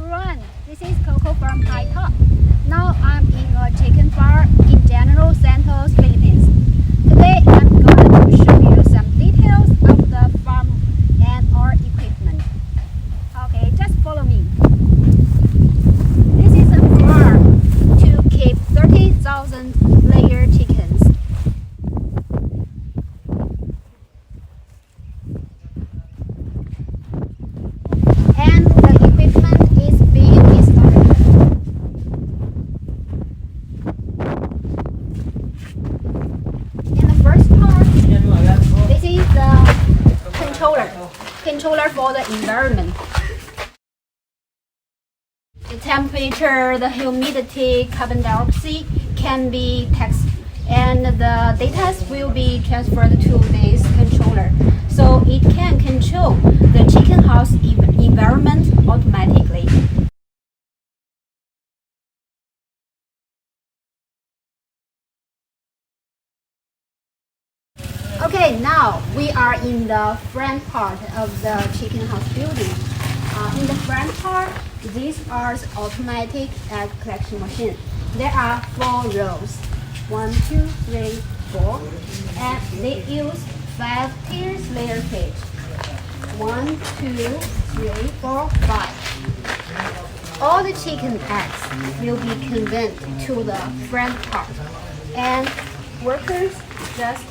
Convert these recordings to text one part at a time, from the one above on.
everyone, this is Coco from Hightop. Now I'm in a chicken farm in General Santos, Philippines. Today I'm going to show you some details of the farm and our equipment. Okay, just follow me. This is a farm to keep 30,000 layer chickens. And the equipment is being installed. In the first part, this is the controller for the environment. The temperature, the humidity, carbon dioxide can be text, and the data will be transferred to this controller, so it can control the chicken house environment automatically. Okay, now we are in the front part of the chicken house building. In the front part, these are automatic egg collection machine. There are 4 rows, 1, 2, 3, 4, and they use 5 tiers layer cage. 1, 2, 3, 4, 5. All the chicken eggs will be conveyed to the front part, and workers just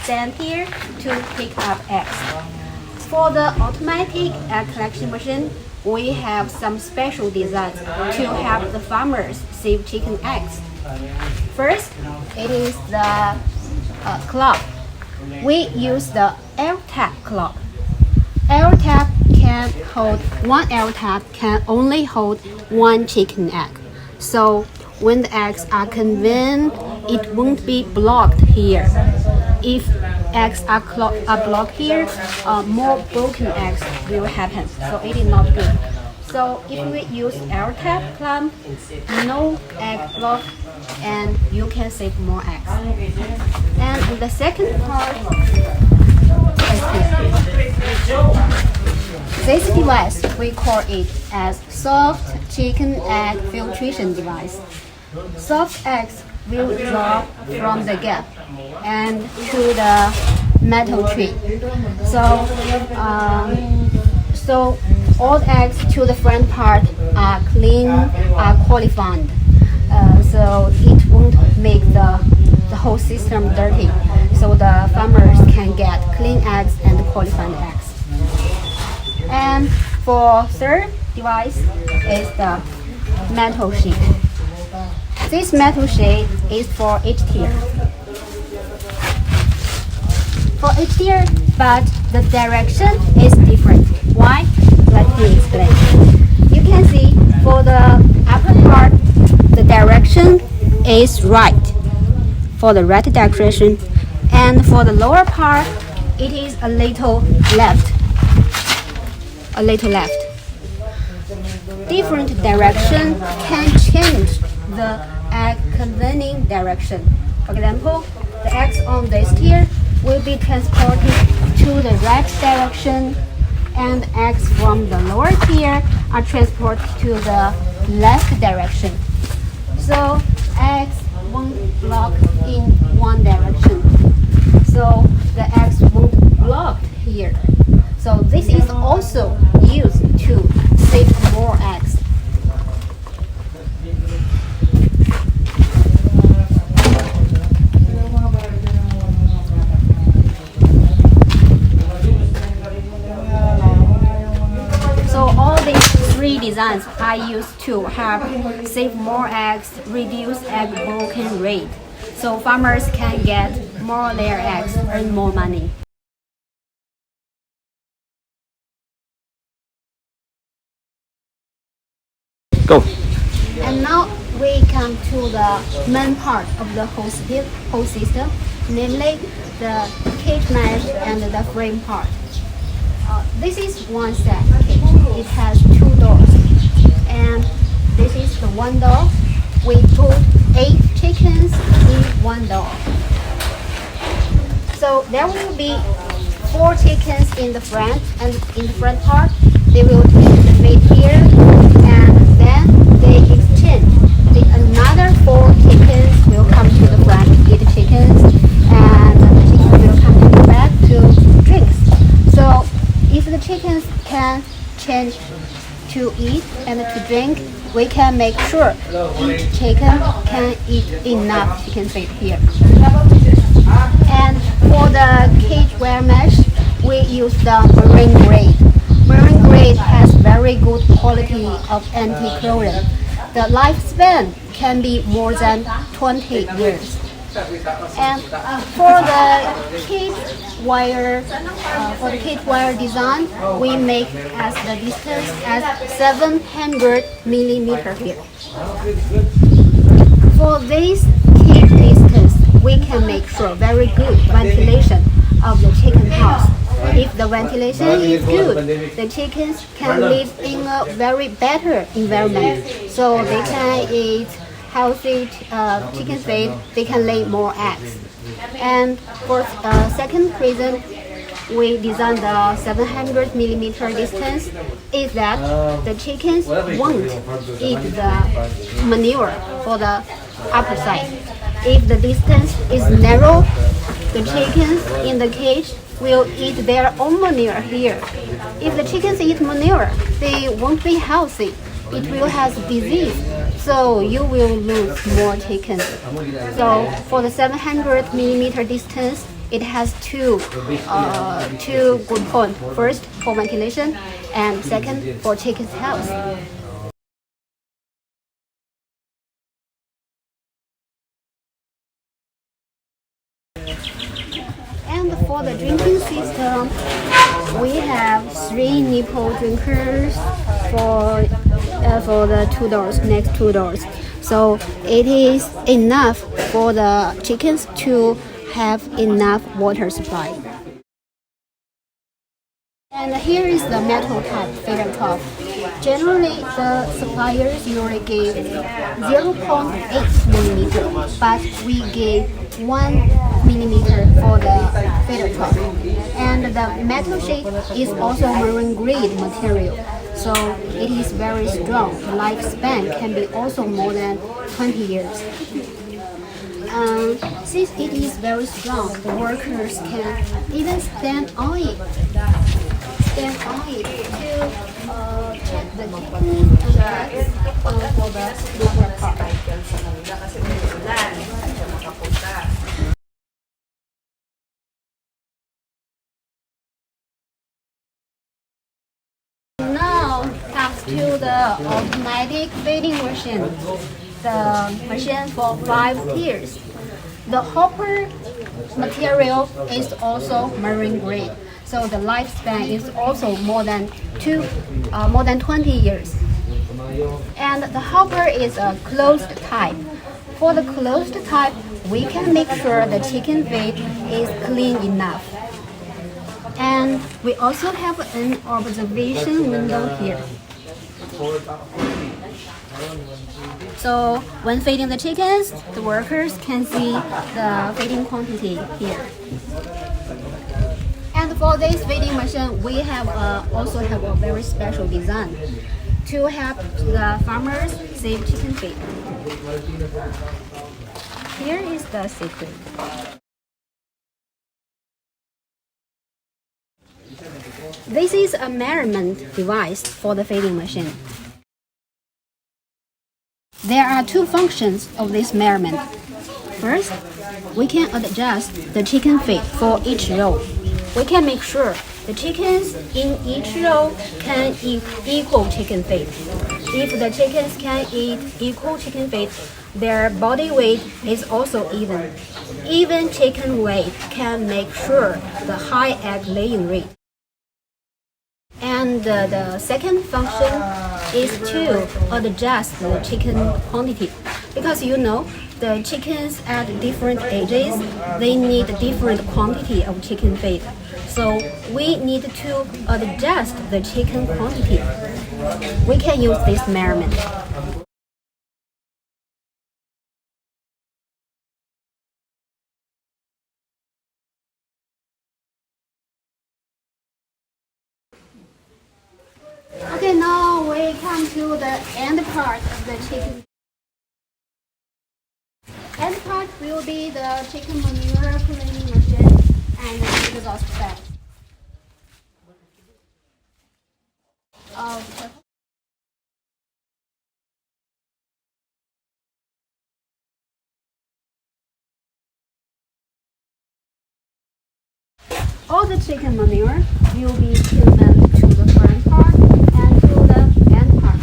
stand here to pick up eggs. For the automatic egg collection machine, we have some special designs to help the farmers save chicken eggs. First, it is the clock. We use the air tap clock. Air tap one air tap can only hold 1 chicken egg. So when the eggs are conveyed, it won't be blocked here. If eggs are blocked here, more broken eggs will happen. So it is not good. So if we use air tap clamp, no egg block, and you can save more eggs. And the second part is this device. We call it as soft chicken egg filtration device. Soft eggs will drop from the gap and to the metal tray. So all eggs to the front part are clean, are qualified. So it won't make the whole system dirty. So the farmers can get clean eggs and qualified eggs. And for third device is the metal sheet. This metal sheet is for each tier. For each tier, but the direction is different. Why? Let me explain. You can see for the upper part, the direction is right. For the right direction, and for the lower part, it is a little left. A little left. Different direction can change the egg conveying direction. For example, the eggs on this tier will be transported to the right direction, and eggs from the lower tier are transported to the left direction. So eggs won't block in one direction. So the eggs won't block here. So this is also used to save more eggs. So all these 3 designs are used to help save more eggs, reduce egg broken rate. So farmers can get more layer eggs, earn more money. Go. And now we come to the main part of the whole system, namely the cage mesh and the frame part. This is one set cage. It has 2 doors, and this is the 1 door. We put 8 chickens in 1 door. So there will be 4 chickens in the front, and in the front part, they will wait here, and chicken to eat and to drink, we can make sure each chicken can eat enough chicken feed here. And for the cage wire mesh, we use the marine grade. Marine grade has very good quality of anti-corrosion. The lifespan can be more than 20 years. And for the cage wire design, we make as the distance as 700 millimeter here. For this cage distance, we can make sure very good ventilation of the chicken house. If the ventilation is good, the chickens can live in a very better environment, so they can eat healthy chicken feed, they can lay more eggs. And for second reason, we designed the 700 millimeter distance is that the chickens won't eat the manure for the upper side. If the distance is narrow, the chickens in the cage will eat their own manure here. If the chickens eat manure, they won't be healthy. It will have disease, so you will lose more chickens. So for the 700 millimeter distance, it has two good points. First, for ventilation, and second, for chicken's health. And for the drinking system, we have 3 nipple drinkers for the 2 doors, next 2 doors. So it is enough for the chickens to have enough water supply. And here is the metal type feeder top. Generally, the suppliers usually give 0.8 millimeter, but we give 1 millimeter for the feeder top. And the metal sheet is also marine grade material, so it is very strong. The lifespan can be also more than 20 years. Since it is very strong, the workers can even stand on it to check the chicken and eggs for the lower part. Now, thanks to the automatic feeding machine, the machine for 5 tiers. The hopper material is also marine grade, so the lifespan is also more than 20 years. And the hopper is a closed type. For the closed type, we can make sure the chicken feed is clean enough. And we also have an observation window here. So when feeding the chickens, the workers can see the feeding quantity here. And for this feeding machine, we have also have a very special design to help the farmers save chicken feed. Here is the secret. This is a measurement device for the feeding machine. There are 2 functions of this measurement. First, we can adjust the chicken feed for each row. We can make sure the chickens in each row can eat equal chicken feed. If the chickens can eat equal chicken feed, their body weight is also even. Even chicken weight can make sure the high egg laying rate. And the second function is to adjust the chicken quantity, because you know the chickens at different ages, they need different quantity of chicken feed. So we need to adjust the chicken quantity. We can use this measurement. Okay, now we come to the end part of the chicken. End part will be the chicken manure cleaning machine and the exhaust fan. All the chicken manure will be given to the front part and to the end part.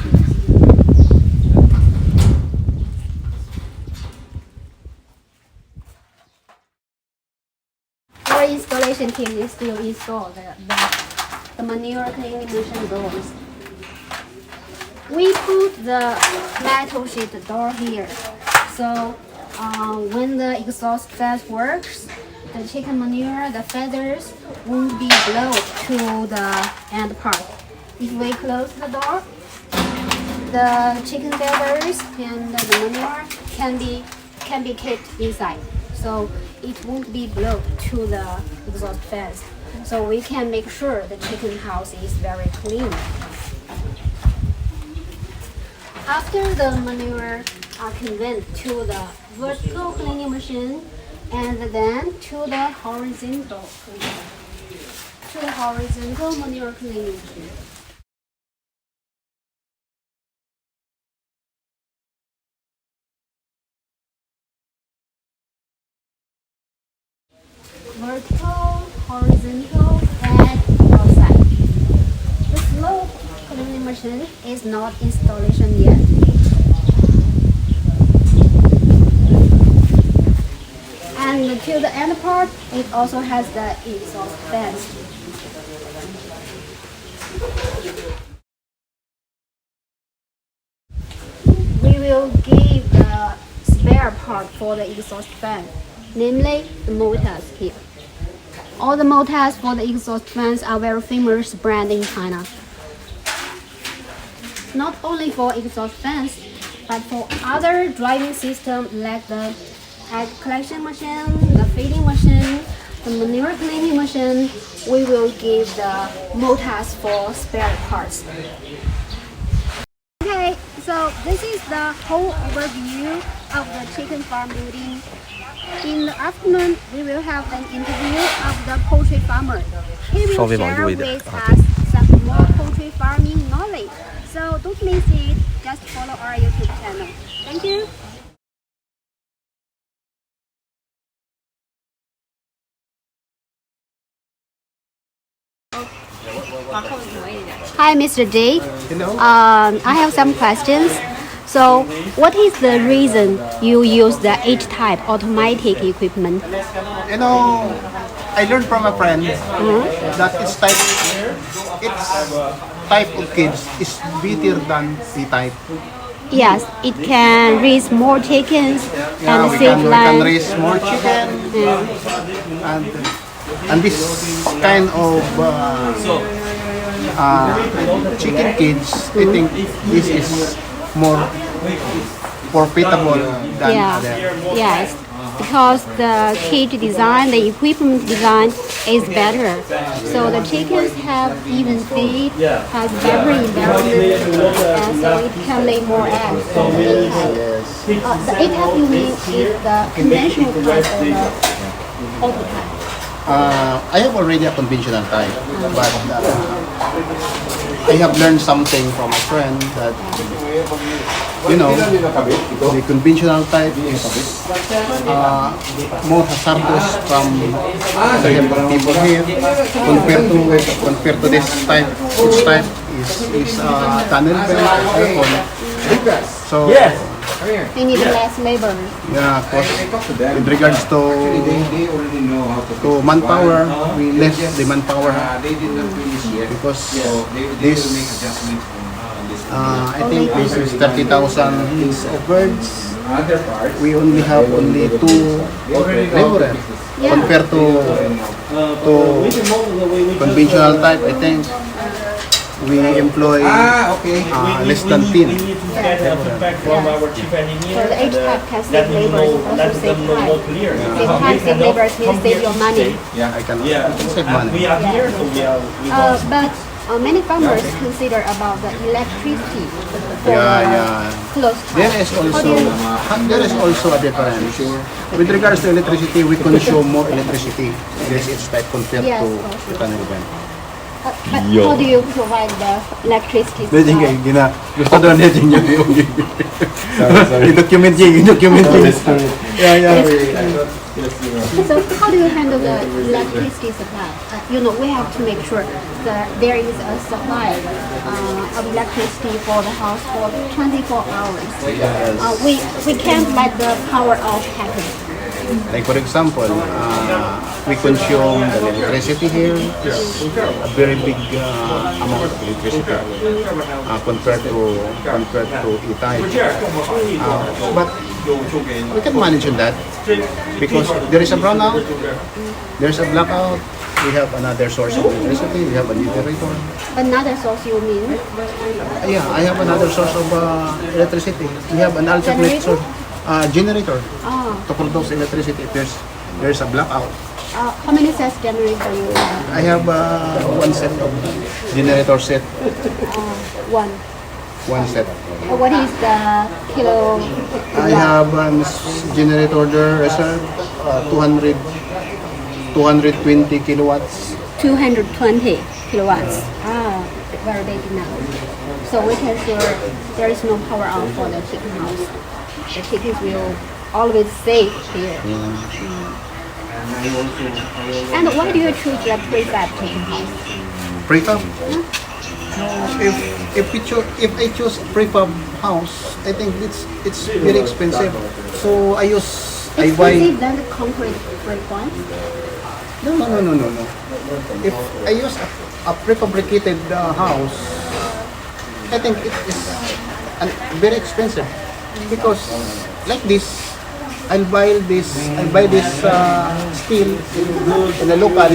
Our installation kit is still installed. The manure cleaning machine goes. We put the metal sheet door here, so when the exhaust fan works, the chicken manure, the feathers won't be blown to the end part. If we close the door, the chicken feathers and the manure can be kept inside, so it won't be blown to the exhaust fans. So we can make sure the chicken house is very clean. After the manure are conveyed to the vertical cleaning machine and then to the horizontal manure cleaning machine. Vertical, horizontal, and outside. The slope cleaning machine is not installation yet. And to the end part, it also has the exhaust fans. We will give the spare part for the exhaust fan, namely the motors here. All the motors for the exhaust fans are very famous brand in China. Not only for exhaust fans, but for other driving systems like the egg collection machine, the feeding machine, the manure cleaning machine, we will give the motors for spare parts. Okay, so this is the whole overview of the chicken farm building. In the afternoon, we will have an interview of the poultry farmer. He will share with us some more poultry farming knowledge. So don't miss it. Just follow our YouTube channel. Thank you. Hi, Mr. J. Hello. I have some questions. So, what is the reason you use the H-type automatic equipment? You know, I learned from a friend that its type of kids is better than C-type. Yes, it can raise more chickens and we save can land. raise more chicken and this kind of chicken kids. I think this is more profitable than other. Yes, because the cage design, the equipment design is better. So the chickens have even feed, has better environment, and so it can lay more eggs than the A-type. The A-type you mean is the conventional type or the auto type? I have already a conventional type, but I have learned something from a friend that the conventional type is more hazardous from the health of people here compared to this type. Each type is tunnel bed, so They need less labor. yeah, cause with regards to manpower, we left the manpower because this I think this is 30,000 piece of birds. We only have two laborers compared to conventional type. I think we employ less than 10. So the H-type can save labor, also save time. Save time, save labor means save your money. I can save money. But many farmers consider about the electricity for close time. There is also a difference. With regards to electricity, we consume more electricity. This is type compared to the tunnel bed. But how do you provide the electricity Hindi, supply? gusto doon niya yung i-document niya. Yeah. So how do you handle the electricity supply? We have to make sure that there is a supply of electricity for the house for 24 hours. We can't let the power off happen. Like for example, we consume the electricity here, a very big amount of electricity compared to Itay. But we can manage on that because there is a brownout, there is a blackout. We have another source of electricity. We have a generator. Another source you mean? Yeah, I have another source of electricity. We have an alternate source. Generator to produce electricity if there's a blackout. How many sets generator you have? I have one set of generator set. One set. What is the kilo? I have a generator there reserve 220 kilowatts. 220 kilowatts. Very big now. So we can sure there is no power on for the chicken house. The chickens will always stay here. And why do you choose the prefab chicken house? Prefab? No, if I choose prefab house, I think it's very expensive. So I buy. Expensive than the concrete brick one? No. If I use a prefabricated house, I think it is very expensive because like this, I'll buy this steel in the local.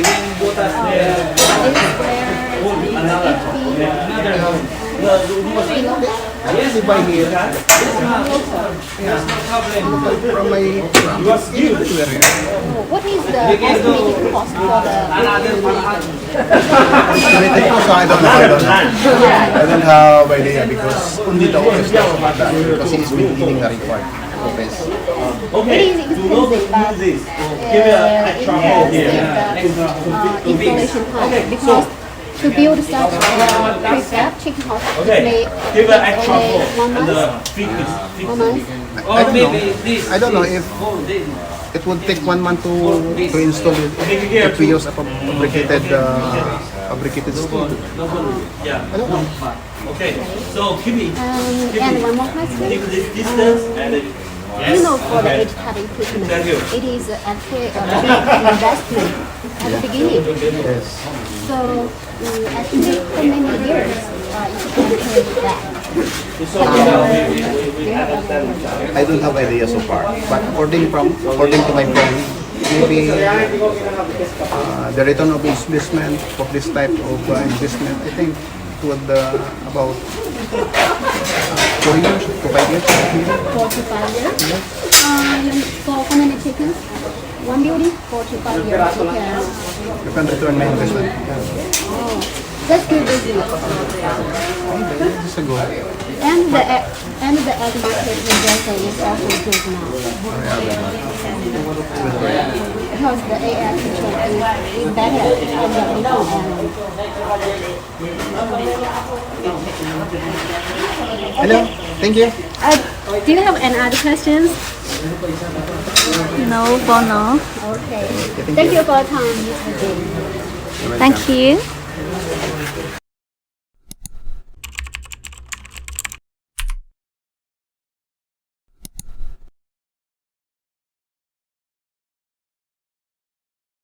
I buy here. From my What is the estimated cost for the estimated cost? I don't know. I don't have idea because only the office knows about that because he is maintaining the required office. It is expensive, but it has the installation time because to build such a prefab chicken house, it may take only 1 month. 1 month. I don't know if it would take 1 month to install it if we use a fabricated steel. I don't know. Okay, so keep it. And one more question. For the Hightop equipment, it is actually a big investment at the beginning. Yes. So, actually, for many years, it can pay back. I don't have idea so far, but according to my friend, maybe the return of investment of this type of investment, I think it would about 4 years to 5 years. 4 to 5 years. For how many chickens? One building, 4 to 5 years. You can return my investment. Oh, that's good business. This is good. And the egg market in Brazil is also good now. Because the egg is better than the little animal. Hello, thank you. Do you have any other questions? No, for now. Okay. Thank you for your time, Mr. Jin. Thank you.